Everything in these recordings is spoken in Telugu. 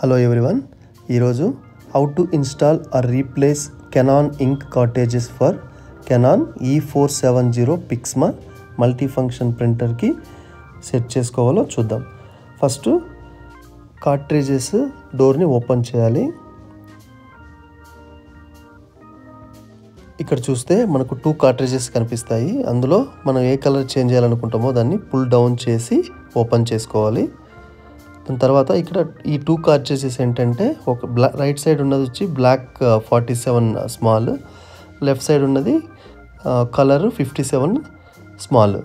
Hello everyone. ఈరోజు how to install or replace Canon ink cartridges for Canon E470 Pixma multifunction printer కి సెట్ చేసుకోవాలో చూద్దాం. ఫస్ట్ కార్ట్రిడ్జెస్ డోర్ ని ఓపెన్ చేయాలి. ఇక్కడ చూస్తే మనకు 2 కార్ట్రిడ్జెస్ కనిపిస్తాయి. అందులో మనం ఏ కలర్ చేంజ్ చేయాలనుకుంటామో దాన్ని పుల్ డౌన్ చేసి ఓపెన్ చేసుకోవాలి. దాని తర్వాత ఇక్కడ ఈ 2 కార్ట్రిడ్జెస్ ఏంటంటే ఒక రైట్ సైడ్ ఉన్నది వచ్చి బ్లాక్ 47 స్మాల్, లెఫ్ట్ సైడ్ ఉన్నది కలర్ 57 స్మాల్.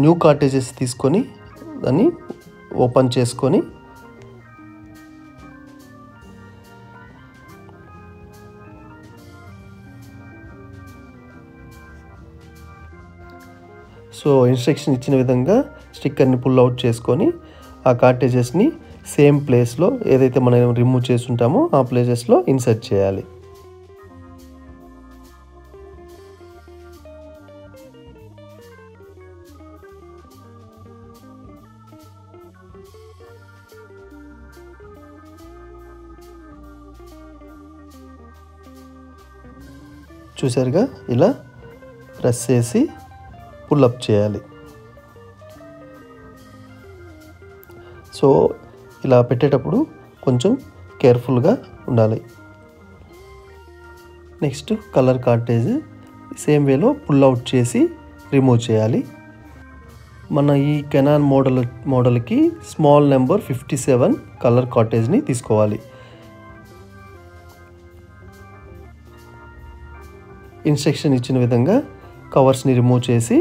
న్యూ కార్ట్రిడ్జెస్ తీసుకొని దాన్ని ఓపెన్ చేసుకొని సో ఇన్స్ట్రక్షన్ ఇచ్చిన విధంగా స్టిక్కర్ని పుల్ అవుట్ చేసుకొని ఆ కార్ట్రిడ్జెస్ని సేమ్ ప్లేస్లో ఏదైతే మనం రిమూవ్ చేసి ఉంటామో ఆ ప్లేసెస్లో ఇన్సర్ట్ చేయాలి. చూసారుగా, ఇలా ప్రెస్ చేసి పుల్అప్ చేయాలి. సో ఇలా పెట్టేటప్పుడు కొంచెం కేర్ఫుల్గా ఉండాలి. నెక్స్ట్ కలర్ కార్ట్రిడ్జ్ సేమ్ వేలో పుల్ అవుట్ చేసి రిమూవ్ చేయాలి. మన ఈ కెనాన్ మోడల్కి స్మాల్ నెంబర్ 57 కలర్ కార్ట్రిడ్జ్ని తీసుకోవాలి. ఇన్స్ట్రక్షన్ ఇచ్చిన విధంగా కవర్స్ని రిమూవ్ చేసి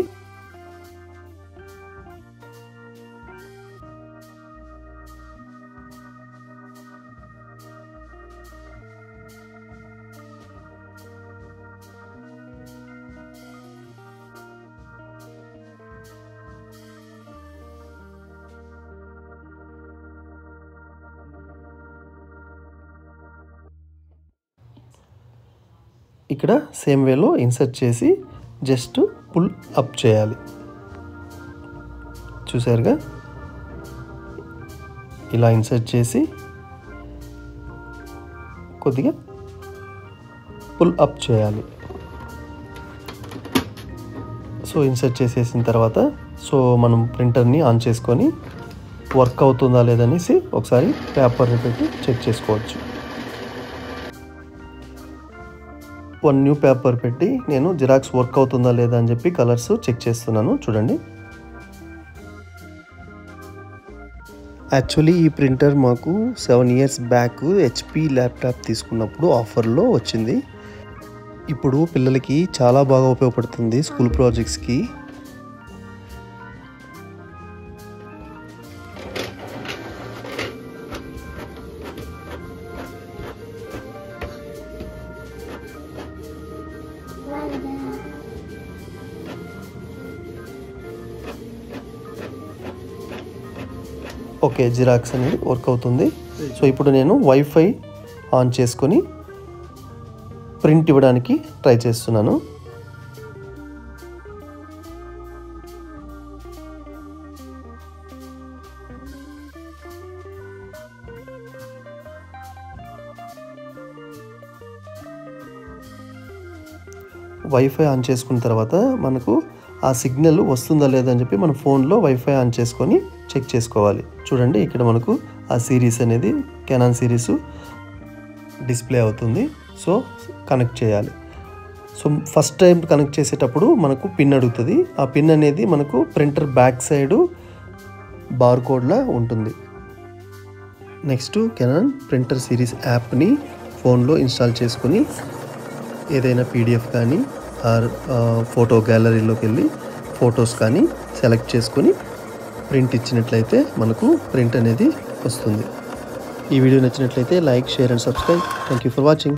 ఇక్కడ సేమ్ వేలో ఇన్సర్ట్ చేసి జస్ట్ పుల్ అప్ చేయాలి. చూసారుగా, ఇలా ఇన్సర్ట్ చేసి కొద్దిగా పుల్ అప్ చేయాలి. సో ఇన్సర్ట్ చేసేసిన తర్వాత సో మనం ప్రింటర్ని ఆన్ చేసుకొని వర్క్ అవుతుందా లేదనేసి ఒకసారి పేపర్ని పెట్టి చెక్ చేసుకోవచ్చు. 1 న్యూ పేపర్ పెట్టి నేను జిరాక్స్ వర్క్ అవుతుందా లేదా అని చెప్పి కలర్స్ చెక్ చేస్తున్నాను. చూడండి, యాక్చువల్లీ ఈ ప్రింటర్ మాకు 7 ఇయర్స్ బ్యాక్ HP ల్యాప్టాప్ తీసుకున్నప్పుడు ఆఫర్లో వచ్చింది. ఇప్పుడు పిల్లలకి చాలా బాగా ఉపయోగపడుతుంది స్కూల్ ప్రాజెక్ట్స్కి. ఓకే, జిరాక్స్ అనేది వర్క్ అవుతుంది. సో ఇప్పుడు నేను వైఫై ఆన్ చేసుకొని ప్రింట్ ఇవ్వడానికి ట్రై చేస్తున్నాను. వైఫై ఆన్ చేసుకున్న తర్వాత మనకు ఆ సిగ్నల్ వస్తుందా లేదా అని చెప్పి మన ఫోన్లో వైఫై ఆన్ చేసుకొని చెక్ చేసుకోవాలి. చూడండి, ఇక్కడ మనకు ఆ సిరీస్ అనేది కెనాన్ సిరీస్ డిస్ప్లే అవుతుంది. సో కనెక్ట్ చేయాలి. సో ఫస్ట్ టైం కనెక్ట్ చేసేటప్పుడు మనకు పిన్ అడుగుతుంది. ఆ పిన్ అనేది మనకు ప్రింటర్ బ్యాక్ సైడ్ బార్ కోడ్లా ఉంటుంది. నెక్స్ట్ కెనాన్ ప్రింటర్ సిరీస్ యాప్ని ఫోన్లో ఇన్స్టాల్ చేసుకొని ఏదైనా PDF కానీ ఆర్ ఫోటో గ్యాలరీలోకి వెళ్ళి ఫొటోస్ కానీ సెలెక్ట్ చేసుకొని ప్రింట్ ఇచ్చినట్లయితే మనకు ప్రింట్ అనేది వస్తుంది. ఈ వీడియో నచ్చినట్లయితే like, share and subscribe. Thank you for watching.